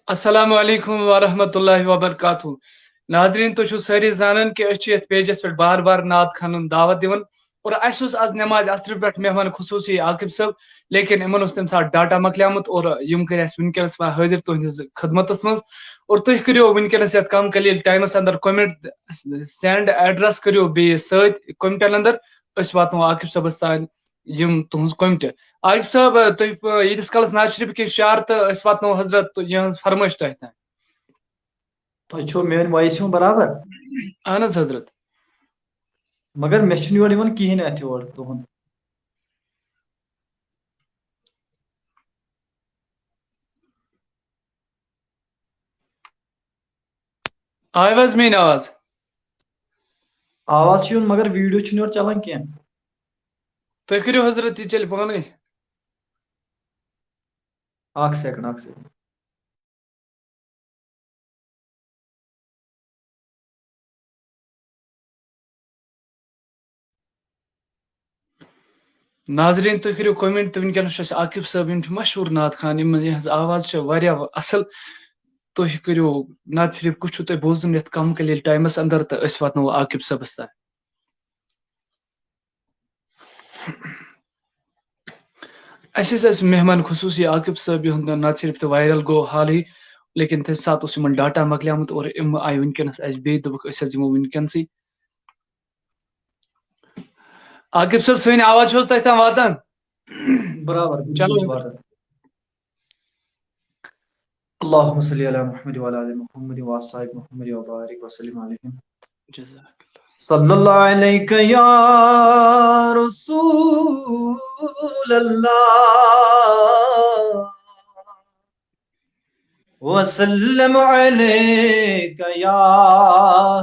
السلام علیکم ورحمۃ اللہ وبرکاتہ ناظرین تو ساری زانان کہ اس پیجس پہ بار بار نعت خانن دعوت دون اور اس آز نماز اثر پہ مہمان خصوصی عاقب صاحب لیکن ان تمہ سات ڈاٹا مکلیامت اور کر ونکس حاضر تہذ خدمت مز اور تھی کرو ونکس یت کم قلیل ٹائمس اندر کومنٹ سینڈ ایڈریس کرو بی ست کومنٹن اندر اس واتو عاقب صاحبس تان تہذ کومنٹ عاقب صاحب تھی یتس کالس ناز شریف کے شعر تو واتنو حضرت یہ فرمائش تہ تان تۄہہِ چھو میٲنۍ وایس یِوان برابر اہن حضرت مگر مےٚ چھُنہٕ یورٕ یِوان کِہیٖنۍ اَتھ یورٕ تُہُنٛد آئی واز مین آواز آواز چھِ یِوان مگر ویٖڈیو چھُنہٕ یورٕ چلان کینٛہہ تُہۍ کٔرِو حضرت یہِ چلہِ پانے اکھ سیکنڈ ناظرین تُہۍ کٔرِو کومنٹ تہٕ ونکیٚنس چھُ اَسہِ عاقب صٲب یِم چھِ مشہوٗر نعت خان یِہٕنٛز آواز چھِ واریاہ اصل تُہۍ کٔرِو نعت شریف کُس چھُو تۄہہِ بوزُن یتھ کم قلیل ٹایمس اندر تہٕ أسۍ واتناوو عاقب صٲبس تام اَسہِ ٲسۍ مہمان خصوصی عاقب صٲب یِہُنٛد نعت شریف تہِ وائرل گوٚو حالٕے لیکن تمہِ ساتہٕ اوس یِمن ڈاٹا مکلیومُت اور یِم آیہِ ونکیٚنس اَسہِ بیٚیہِ دوٚپُکھ أسۍ حظ یِمو ونکیٚنسٕے عاقب صٲب سٲنۍ آواز چھِ حظ تۄہہِ تام واتان برابر چلو بالکل چھِ واتان اللهم صل على محمد وعلى ال محمد واصحاب محمد وبارك وسلم عليهم جزاک صلی اللہ علیہ یا رسول اللہ وسلم علیک یا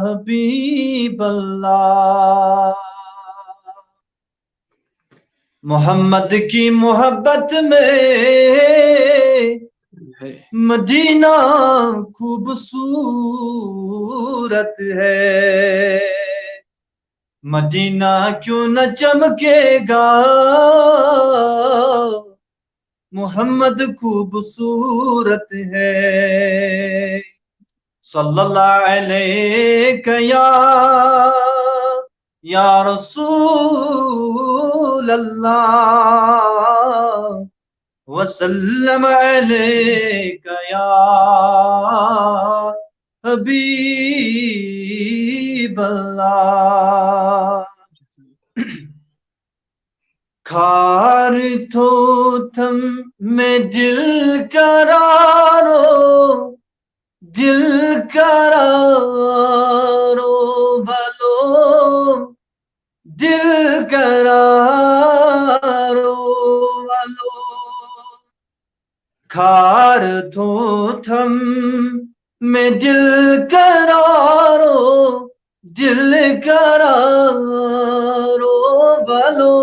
حبیب اللہ محمد کی محبت میں مدینہ خوبصورت ہے مدینہ کیوں نہ چمکے گا محمد خوبصورت ہے صلی اللہ علیہ یا رسول اللہ وسلم علیک یا حبیب اللہ کھار تھو تھم میں دل کرارو بھلو دل کرارو بھلو کھار تھو تھم میں دل کرارو بھلو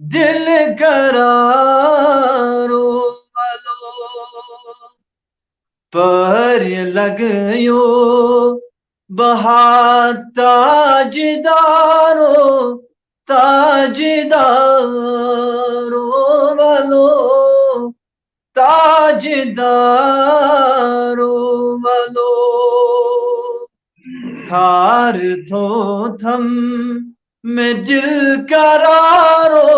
دل کرارو بھلو پر لگیو بہا تاجدارو بھلو تاجدارو بھلو کھار تھو تھم میں دل کرارو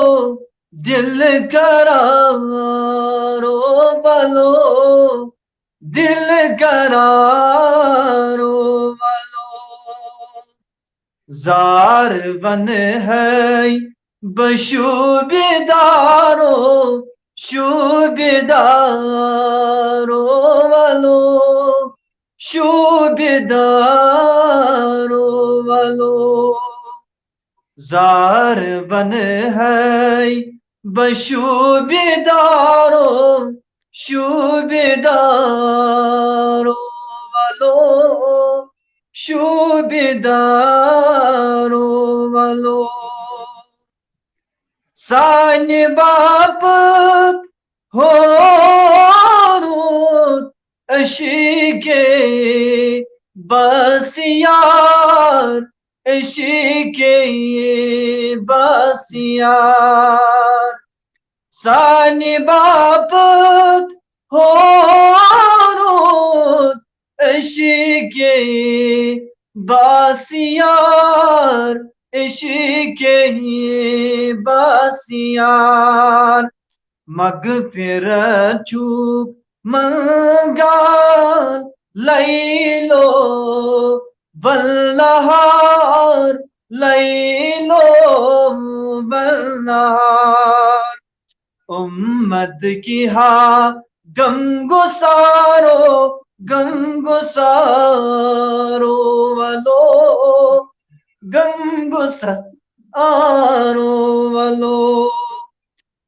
بھلو دل کرارو بھلو زار بن ہے بشوبیدارو بھلو بھلو زار بن ہے بشوبیدارو بھلو بھلو سانی باپت ہو عشقے بسیار سانی باپت ہو یار مغفرت چوک منگان لیلو والنہار لیلو والنہار امت کی غم گسارو ولو غم گسارو ولو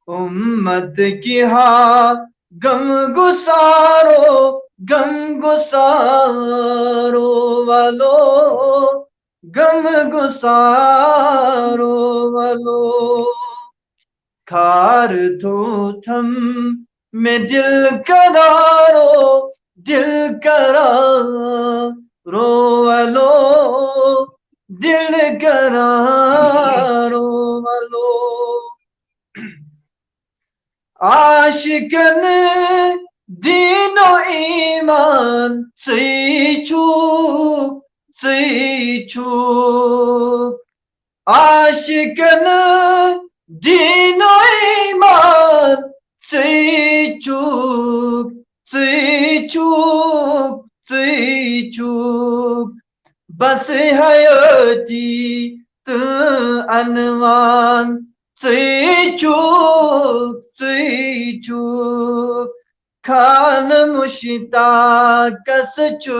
امت کی غم گسارو ولو غم گسارو ولو کھار تو تھم میں دل کرارو ولو دل کرارو ولو عاشقن دین و ایمان چوک عاشقن دین و ایمان چوک بس حیاتی عنوان چوک خان مشتاقس چو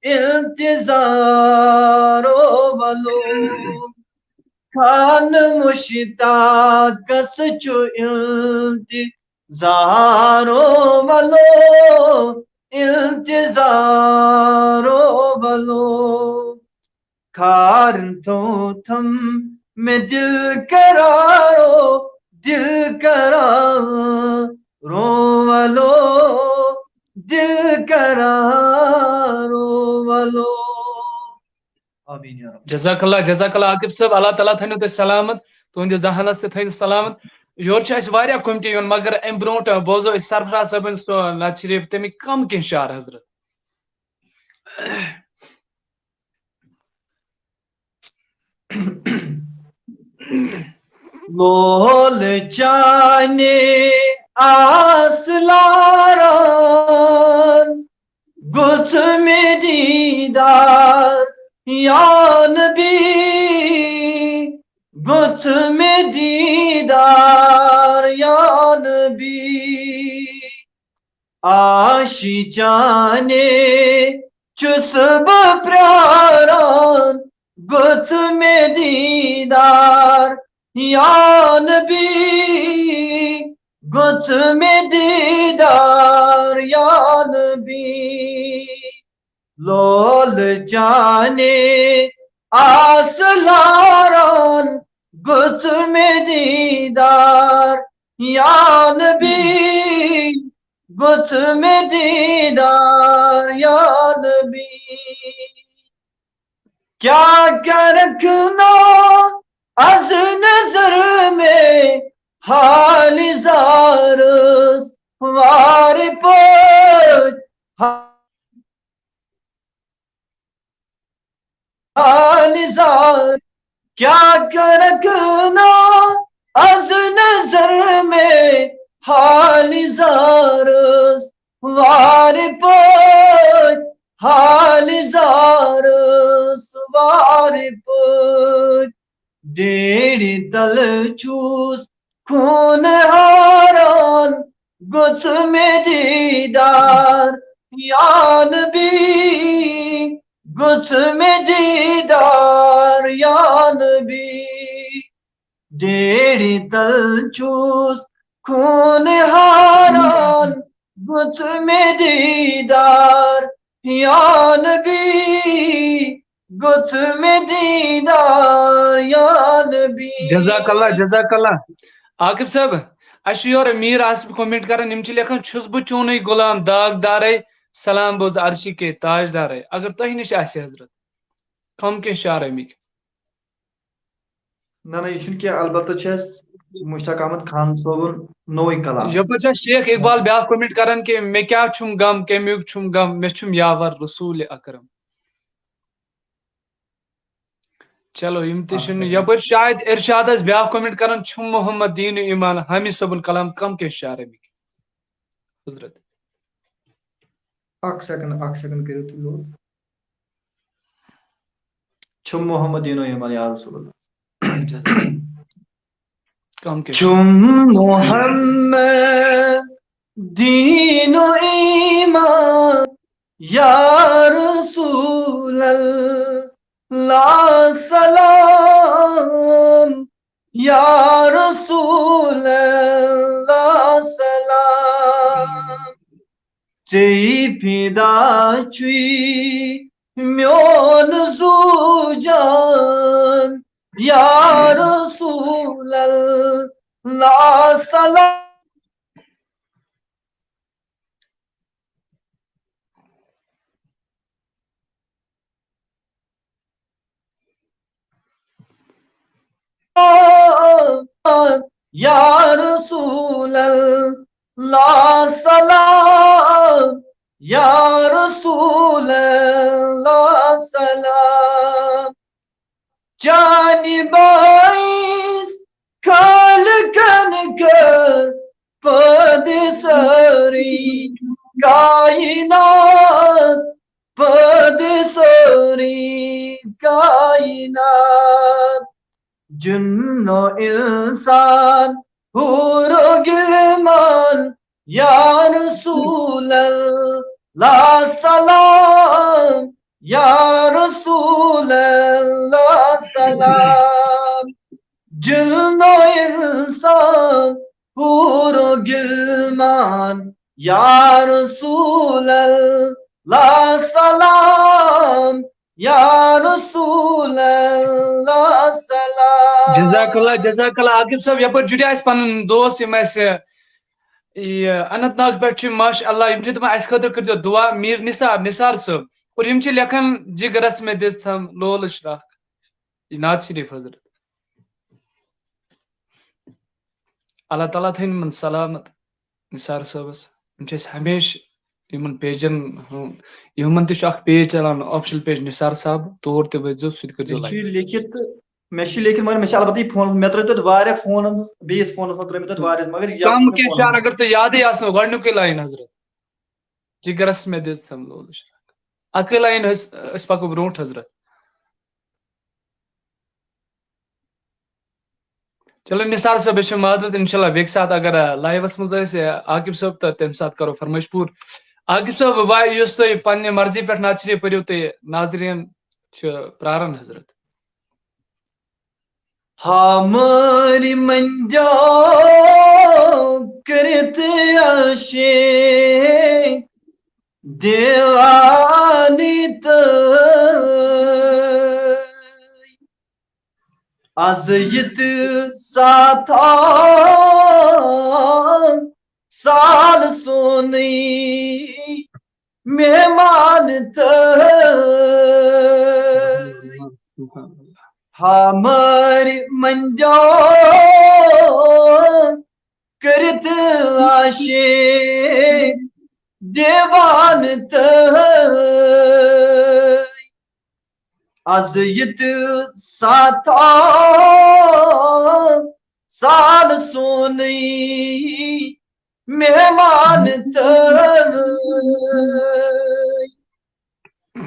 انتظار ولو خان مشتاقس چو انتظار ولو کھار تو تھم میں دل کرارو ولو دل کرارو ولو آمین یا رب جزاک اللہ عاقب صاحب اللہ تعالیٰ تھٲینو تُہۍ سلامت تُہنٛدِس دہنس تہِ تھٲیِو سلامت یورٕ چھِ اَسہِ واریاہ کوٚمٹی یِوان مگر اَمہِ برونٛٹھ بوزو أسۍ سرفراز صٲبن سُہ نعت شریف تَمِکۍ کم کینٛہہ شعر حضرت بول چانے آس لاران گچھ میں دیدار یا نبی گچھ میں دیدار یا نبی آشی جانے چسب پراران گچھ میں دیدار یا نبی گچھ میں دیدار یا نبی لول جانے آس لاران گچھ میں دیدار یا نبی گچھ میں دیدار یا نبی کیا کیا رکھنا از نظر میں حال زارس وار پوچھ حال زار کیا کیا رکھنا از نظر میں حال زارس وار پوچھ حال زارس وار پوچھ ڈیڑھ دل چوس خون ہاران گچھ میں دیدار یا نبی گچھ میں دیدار یا نبی ڈیڑھ دل چوس خون ہاران گچھ میں دیدار یا نبی گچھ میں دیدار یا نبی جزاک اللہ عاقب صاحب اَسہِ چھُ یورٕ میٖر آصف کومنٹ کران یِم چھِ لیکھان چھُس بہٕ چونُے غلام داغ دارے سلام بوز عرشی کے تاج دارے اگر تۄہہِ نِش آسہِ حضرت کم کینٛہہ شعر اَمِکۍ نہ یہ چھُنہٕ کینٛہہ البتہ چھِ اَسہِ مشتاق احمد خان صٲبُن نوٚوُے کلام یپٲرۍ چھُ اَسہِ شیخ اقبال بیٛاکھ کومنٹ کران کہِ مےٚ کیٛاہ چھُم غم کمیُک چھُم غم مےٚ چھُم یاور رسوٗلِ اکرم چلو یم تشن یپر شاید ارشاد اس بیاکھ کمنٹ کرن چھم محمد دین ایمان حامد صاحب الکلام کم کے شعر امک حضرت اک سیکنڈ کرو تھی لوگ چھم محمد دین و ایمان یا رسول اللہ جزاک کم کے چھم محمد دین و ایمان یا رسول اللہ سلام یا رسول اللہ سلام ژےٚ فدا چھُے میون زو جان یا رسول اللہ سلام یا رسول اللہ سلام یا رسول اللہ سلام چانہ باعث خالقن کر پٲدٕ سٲری کائنات پٲدٕ سٲری کائنات جن و انسان حور و گلمان یا رسول اللہ سلام یا رسول اللہ سلام جن و انسان حور و گلمان یا رسول اللہ سلام یا رسول اللہ سلام جزاک اللہ عاقب صاحب یپر جڑیا اس پن دوست یم اس اننت ناگ پہ ماشاء اللہ یم دپان اس خاطر کر دعا میر نثار صاحب اور یم لکھان جگرس میں دس تھم لول اشراق نعت شریف حضرت اللہ تعالیٰ تھین من سلامت نثار صاحبس یم ہمیشہ یمن پیجن یمن تہ پیج چلان آفیشل پیج نثار صاحب تور تہ وزو سہ کر لیکھت لیکن مگر مے البتہ فون مے تر تر فون بیس فون تر تر مگر کم کی شعر اگر تو یاد آسنو گۄڈنیُکُے لائن حضرت جگرس میں دس تھم لول اکے لائن اس پکو برونٹ حضرت چلو نثار صاحب اس معذرت انشاءاللہ بیک ساتھ اگر لائیوس مز عاقب صاحب تو تمہ سات کرو فرمائش پور عاقب صاحب اس تھی پنہ مرضی پہ نعت شریف پریو تھی ناظرین پرارن حضرت ہماری منجا کرتے عاشق دیوانی ازیت ساتھا سال سونی مہمان ہماری منجا کرت عاشق دیوان ازیت ساتھا سال سونی مہمان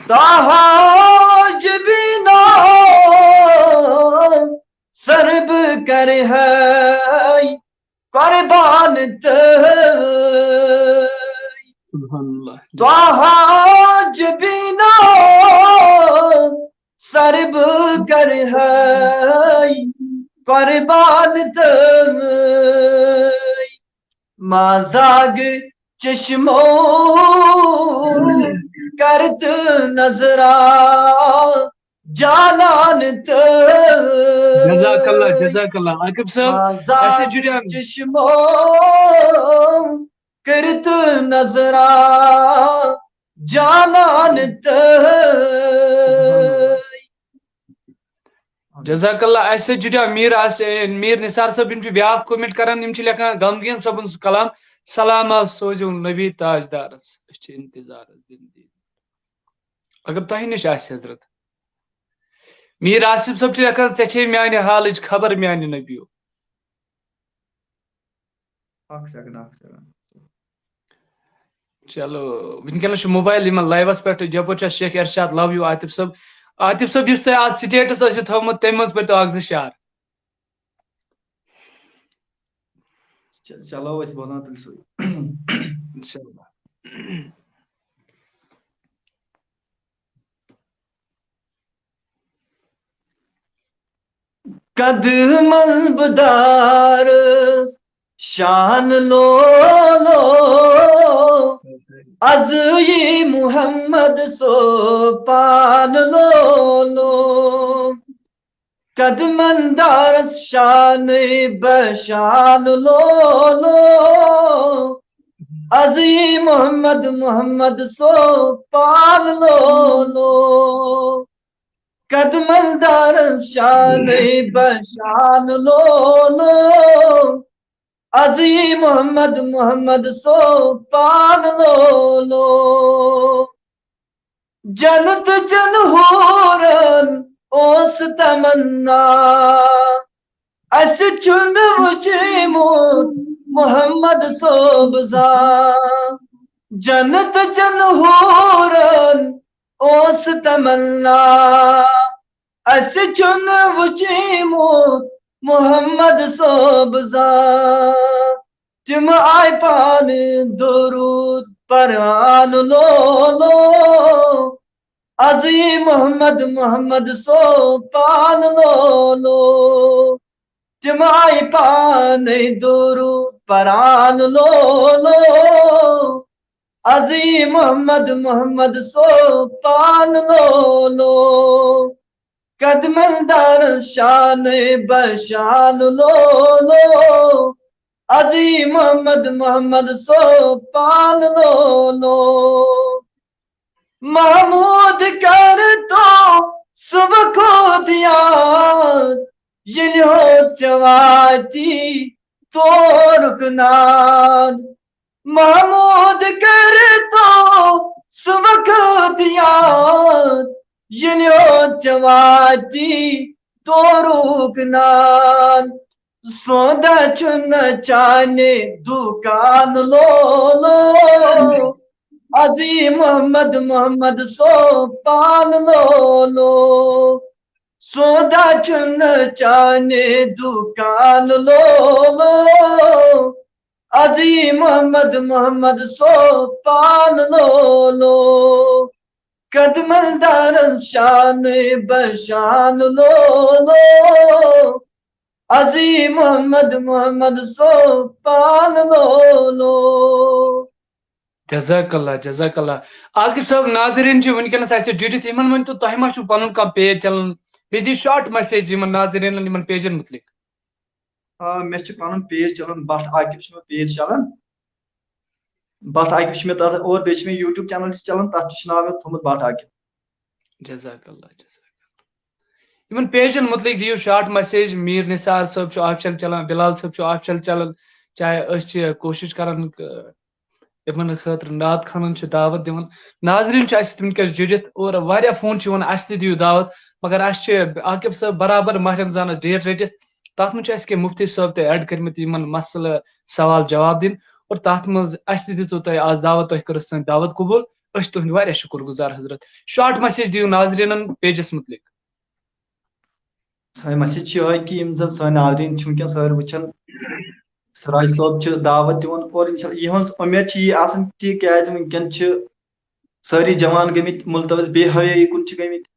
تاج بنا سرب کر ہے قربان تاج بنا سرب کر ہے قربان مازاگ چشموں کرت نظرا جانان جزاک اللہ عاقب صاحب ایسے جڑیا چشموں کرت نظرا جانان جزاک اللہ ایسے جڑیا میر نثار صاحب یم بیاکھ کمنٹ کران یم لکھان غمگین صاحب کلام سلام سوزو نبی تاجدارس انتظار زندگی اگر تہ نش آسہ حضرت میر آصف صٲب چھِ لیکھان ژےٚ چھے میانہِ حالٕچ خبر میانہِ نبیو. اکھ سیکنڈ. چلو ونکیٚنس چھُ موبایل یِمن لایوس پٮ۪ٹھ یپٲرۍ چھُ شیخ ارشاد لو یوٗ عاطف صٲب. عاطف صٲب یُس تۄہہِ آز سٹیٹس ٲسِو تھوٚومُت تَمہِ منٛز پٔرۍتو اکھ زٕ شعر. چلو أسۍ بولان تیٚلہِ سُے. انشاءاللہ. قدم البدار شان لو لو از یہ محمد سو پان لو لو قدم اندار شان بشان لو لو از یہ محمد سو پان لو لو قدم اندار شان بشان لو لو عظیم محمد سو پان لو لو جنت جنہورن اوس تمنا اس چند وچیموت محمد صوب زا جنت جنہورن اوس تمنا اس چند وچیموت محمد صوب زا تم آئی پان درود پران لو لو عظیم محمد سو پان لو لو تم آئی پان درود پران لو لو عظیم محمد سو پان لو لو قدم اندر شان بشان لو لو عظیم محمد سو پان لو لو محمود کر تو صبح کو دیار یہ ہو چواتی تو رکنان محمود کر تو صبح کو دیار یہ ہو چواتی تو رکنان سودا چن چانے دکان لو لو عظیم محمد سو پان لو لو سودا چن چانے دکان لو لو عظیم محمد سو پان لو لو قدم دار شان بشان لو لو عظیم محمد سو پان لو لو. جزاک اللہ جزاک اللہ. عاقب صٲب ناظریٖن چھِ ونکیٚنس اَسہِ جُڑِتھ یِمن ؤنۍتو تۄہہِ ما چھُو پنُن کانٛہہ پیج چلان بیٚیہِ دِیِو شاٹ میسیج یِمن ناظریٖنن یِمن پیجن مُتعلق. مےٚ چھُ پنُن پیج چلان بٹ عاقب چھُ مےٚ پیج چلان بٹ عاقب چھُ مےٚ تتھ اور بیٚیہِ چھُ مےٚ یوٗٹیوب چینل تہِ چلان تتھ تہِ چھُ ناو مےٚ تھوٚومُت بٹ عاقب. جزاک اللہ جزاک اللہ. یِمن پیجن مُتعلق دِیِو شاٹ میسیج. میٖر نثار صٲب چھُ آفشل چلان, بلال صٲب چھُ آفشل چلان, چاہے أسۍ چھِ کوٗشش کران یِمن خٲطرٕ نعت خانن چھِ دعوت دِوان. ناظریٖن چھِ اَسہِ وٕنکیٚس جُڑِتھ اور واریاہ فون چھِ یِوان اَسہِ تہِ دِیِو دعوت, مگر اَسہِ چھِ عاقب صٲب برابر ماہ رمضانس ڈیٹ رٔٹِتھ. تتھ منٛز چھِ اَسہِ کینٛہہ مفتی صٲب تہِ ایڈ کٔرمٕتۍ یِمن مسلہٕ سوال جواب دِنۍ, اور تتھ منٛز اَسہِ تہِ دِژوٕ تۄہہِ آز دعوت, تۄہہِ کٔرٕو سٲنۍ دعوت قبوٗل. أسۍ چھِ تُہنٛدۍ واریاہ شُکر گُزار حضرت. شاٹ میسیج دِیِو ناظریٖنن پیجس مُتعلق. سٲنۍ مسجد چھِ یِہوے کہِ یِم زن سٲنۍ ناظریٖن چھِ وٕنکیٚن سٲری وٕچھان سراج صٲب چھِ دعوت دِوان اور یِہٕنٛز اُمید چھِ یی آسان تہِ کیازِ وٕنکیٚن چھِ سٲری جوان گٔمٕتۍ مُلتوِس بے حیٲیی کُن چھِ گٔمٕتۍ,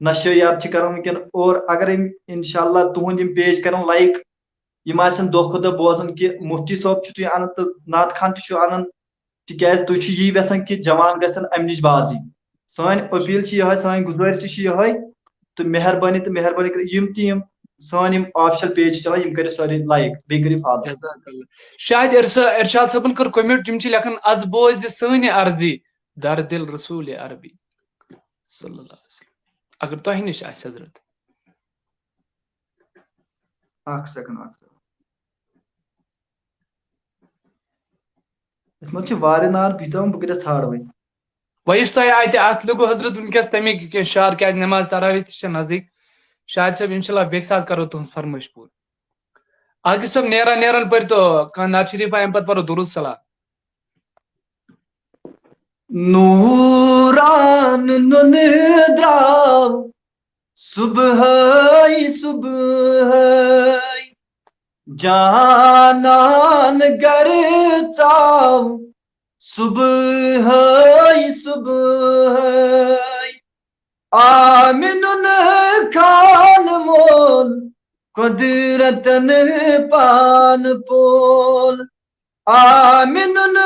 نشٲیات چھِ کران وٕنکیٚن. اور اگر یِم انشاء اللہ تُہُنٛد یِم پیج کرن لایک, یِم آسن دۄہ کھۄتہٕ دۄہ بوزان کہِ مفتی صٲب چھُ تُہۍ انان تہٕ نعت خان تہِ چھُ انان, تِکیازِ تُہۍ چھِو یی یژھان کہِ جوان گژھن امہِ نِش باز یِنۍ. سٲنۍ اپیٖل چھِ یِہوے, سٲنۍ گُزٲرِش تہِ چھِ یِہوے تہٕ مہربٲنی کٔرِتھ یِم تہِ یِم سٲنۍ یِم آفشل پیج چھِ چلان یِم کٔرِو سٲری لایک بیٚیہِ کٔرِو فالو. شاید ارشاد صٲبن کٔر کوٚمنٹ, یِم چھِ لیکھان از بوزِ سٲنہِ عرضی در دل رسول عربی صلی اللہ علیہ وسلم. اگر تۄہہِ نِش آسہِ حضرت. اکھ سیکنڈ یتھ منٛز چھِ واریاہ نار بہٕ دپان بہٕ کتٮ۪س ژھانڈ وۄنۍ. وۄنۍ یُس تۄہہِ اتہِ اتھ لوٚگوٕ حضرت ونکیٚس تمیُک کینٛہہ شعر, کیازِ نٮ۪ماز تراویح تہِ چھےٚ نزدیٖک. شاہد صاحب انشاءاللہ بیک ساتھ کرو تہذ فرمائش پور عاقب صاحب نیران پر تو نعت شریف ام پتہ پرو درود سلام نوران نن دراو صبح صبح جانان گر چاو صبح صبح آمنن خان مول قدرتن پان پول آمنن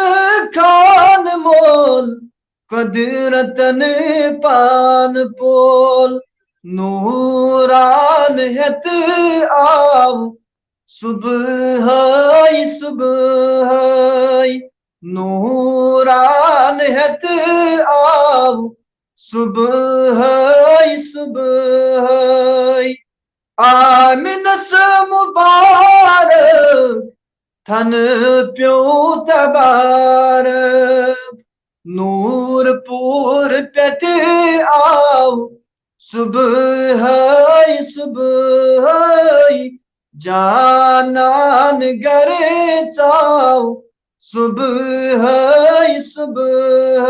خان مول قدرتن پان پول نوران ہت آو صبح صبح نوران ہت آو صبح صبح آمنس مبارک تھن پیو تبارک نور پور پٹ آو صبح صبح جانان گر چاو صبح صبح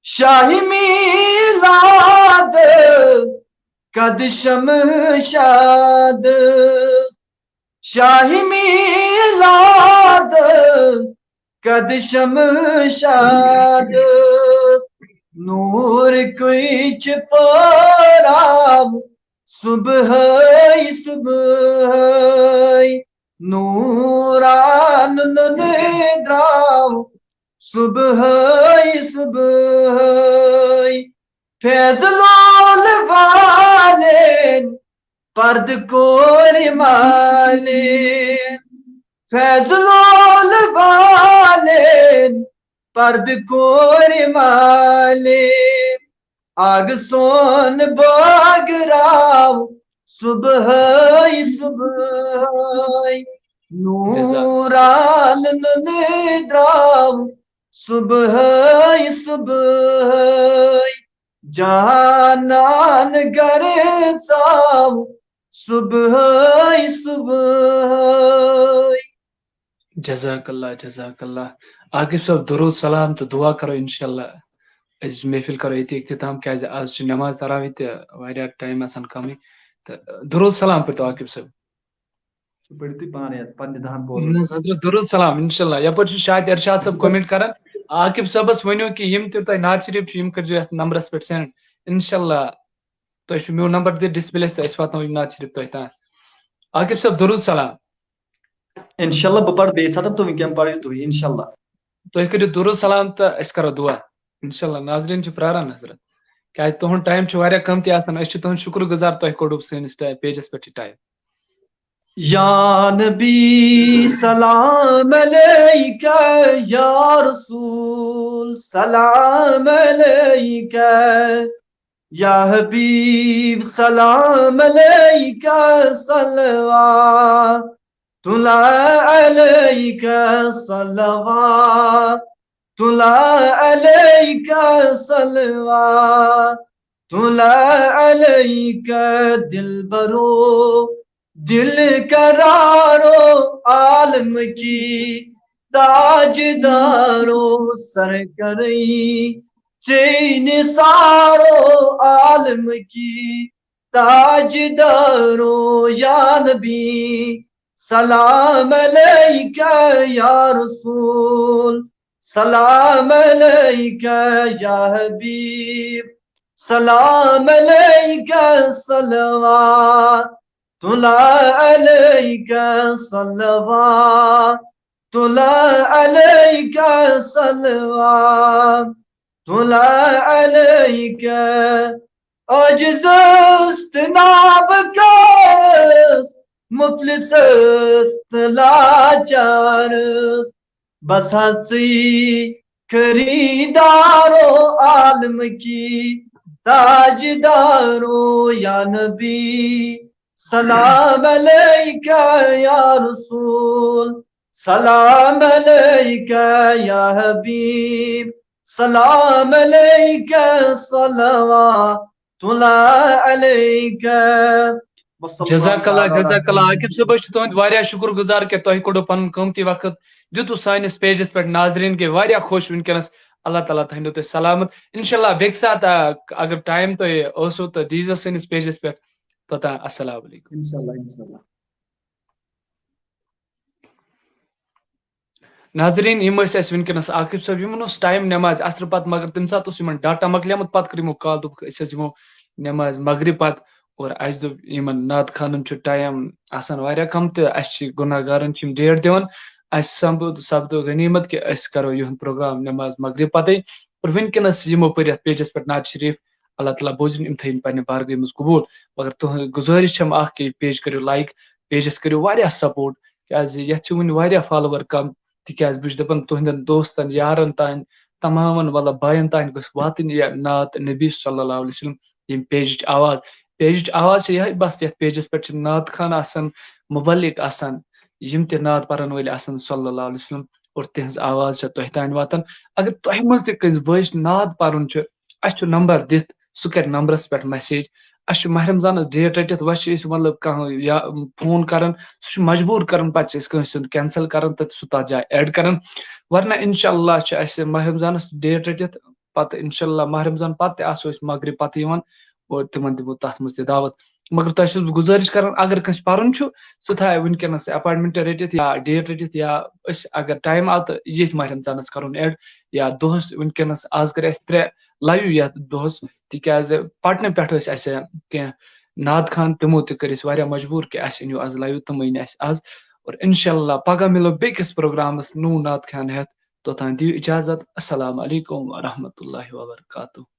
شاہی میلاد قد شمشاد شاہی میلاد قد شمشاد نور کوئی چھپراو صبح صبح نوران نن دراو صبح صبح فیض لول والین پرد کور مالین فیض لول والین پرد کور مالین آگ سون باگ راو صبح صبح نوران نن دراو صبح صبح جانان گر چاو صبح صبح جزاک اللہ عاقب صاحب درود سلام تو دعا کرو انشاءاللہ اس محفل کرو یہ اختتام کیازِ آز چھ نماز تراوی تہ واریاہ ٹائم آسان کمی تو درود سلام پہ تو عاقب صاحب پڑھتی پانے پنہ دہن بول حضرت درود سلام انشاءاللہ یپر چھ شاہد ارشاد صاحب کمنٹ کران عاقب صاحبس ونیو کہ یم تہ تہ نعت شریف یم کرجو یتھ نمبرس پہ سینڈ انشاءاللہ تہ میون نمبر دِ ڈسپلے تہ اس واتنو یم نعت شریف تہ تان عاقب صاحب درود سلام انشاءاللہ بہ پڑھ بیس تو ونکین پڑھو تھی انشاءاللہ تُہۍ کٔرِو درود سلام تہ أسۍ کرو دعا انشاءاللہ ناظرین چھ پراران حضرت کیازِ تُہُنٛد ٹایم چھ واریاہ کم تہِ آسان أسۍ چھ تُہُنٛد شکر گزار تۄہہِ کوٚڑوُ سٲنِس پیجس پٮ۪ٹھ یہِ ٹایم یا نبی سلام علیکہ یا رسول سلام علیکہ یا حبیب سلام علیکہ صلوات اللہ علیکہ صلوات اللہ علیکہ صلوات اللہ علیکہ دلبرو دل قرارو عالم کی تاجدارو سرکری چین سارو عالم کی تاجدارو یا نبی سلام علیکہ یا رسول سلام علیکہ یا حبیب سلام علیکہ صلوات اللہ علیکہ صلوات اللہ علیکہ صلوات اللہ علیکہ عاجز است نابکار مفلس است لاچار بس ہنسی خریدارو عالم کی تاجدارو یا نبی سلام علیکہ یا رسول سلام علیکہ یا حبیب سلام علیکہ صلوات طلع عليك وصلى الله جزاک اللہ تعالى على جزاک اللہ عاقب صٲب أسۍ چھِ تُہنٛد واریاہ شُکر گُزار کہ تۄہہِ کوٚڑوٕ پنُن قۭمتی وقت دِتوٕ سٲنِس پیجس پٮ۪ٹھ ناظریٖن گٔے واریاہ خۄش وٕنکیٚنس اللہ تعالیٰ تھٲینو تُہۍ سلامت انشاءاللہ بیٚکہِ ساتہٕ اگر ٹایم تۄہہِ اوسوٕ تہٕ دیٖزیو سٲنِس پیجس پٮ۪ٹھ توٚتام السلام علیکم ان شاء الله ناظریٖن یِم ٲسۍ اَسہِ وٕنکیٚنس عاقب صٲب یِمن اوس ٹایم نٮ۪مازِ اثرٕ پتہٕ مگر تَمہِ ساتہٕ اوس یِمن ڈاٹا مۄکلیومُت پتہٕ کٔر یِمو کال دوٚپُکھ أسۍ حظ یِمو نٮ۪مازِ مغرب پتہٕ اور اَسہِ دوٚپ یِمن نعت خانن چھُ ٹایم آسان واریاہ کم تہٕ اَسہِ چھِ گُناہ گارن چھِ یِم ڈیٹ دِوان اَسہِ سپدو غنیٖمت کہِ أسۍ کرو یِہُنٛد پروگرام نٮ۪ماز مغرب پتے اور وٕنکیٚنس یِمو پٔرۍ یتھ پیجس پٮ۪ٹھ نعت شریٖف اللہ تعالیٰ بوٗزِنۍ یِم تھٲیِن پننہِ بارگاہہِ منٛز قبوٗل مگر تُہنٛز گُزٲرِش چھم اکھ کہِ پیج کٔرِو لایک پیجس کٔرِو واریاہ سپورٹ کیازِ یتھ چھِ وُنہِ واریاہ فالوور کم تِکیازِ بہٕ چھُس دپان تُہنٛدٮ۪ن دوستن یارن تانۍ تمامن مطلب باین تانۍ گٔژھ واتٕنۍ یہِ نعت نبی صلی اللہ علیہ وسلم ییٚمہِ پیجٕچ آواز چھِ یِہے بس یتھ پیجس پٮ۪ٹھ چھِ نعت خان آسان مبلک آسان یِم تہِ نعت پرن وٲلۍ آسان صلی اللہ علیہ وسلم اور تِہنٛز آواز چھےٚ تۄہہِ تانۍ واتان اگر تۄہہِ منٛز تہِ کٲنٛسہِ بٲیِس نعت پرُن چھُ اَسہِ چھُ نمبر دِتھ سُہ کرِ نمبرس پٮ۪ٹھ میسیج اَسہِ چھُ ماہ رمضانس ڈیٹ رٔٹِتھ وۄنۍ چھِ أسۍ مطلب کانٛہہ یا فون کران سُہ چھُ مجبوٗر کران پتہٕ چھِ أسۍ کٲنٛسہِ ہُنٛد کینسل کران تہٕ سُہ تتھ جایہِ ایڈ کران ورنہ انشاء اللہ چھِ اَسہِ ماہ رمضانس ڈیٹ رٔٹِتھ پتہٕ انشاء اللہ ماہ رمضان پتہٕ تہِ آسو أسۍ مغرب پتہٕ یِوان اور تِمن دِمو تتھ منٛز تہِ دعوت مگر تۄہہِ چھُس بہٕ گُزٲرِش کران اگر کٲنٛسہِ پرُن چھُ سُہ تھایہِ وٕنکیٚنس اپوینٹمنٹ رٔٹِتھ یا ڈیٹ رٔٹِتھ یا أسۍ اگر ٹایم آو تہٕ ییٚتھۍ ماہ رمضانس کرون ایڈ یا دۄہس وٕنکیٚنس آز کٔرۍ اَسہِ 3 لایو یتھ دۄہس تِکیازِ پٹنہٕ پٮ۪ٹھ ٲسۍ اَسہِ کینٛہہ نعت خان تِمو تہِ کٔرۍ أسۍ واریاہ مجبوٗر کہِ اَسہِ أنِو آز لایو تِم أنۍ اَسہِ آز اور انشاء اللہ پگہہ مِلو بیٚکِس پروگرامس نوٚو نعت خان ہٮ۪تھ توٚتام دِیِو اِجازت السلام علیکم ورحمۃ اللہ وبرکاتہ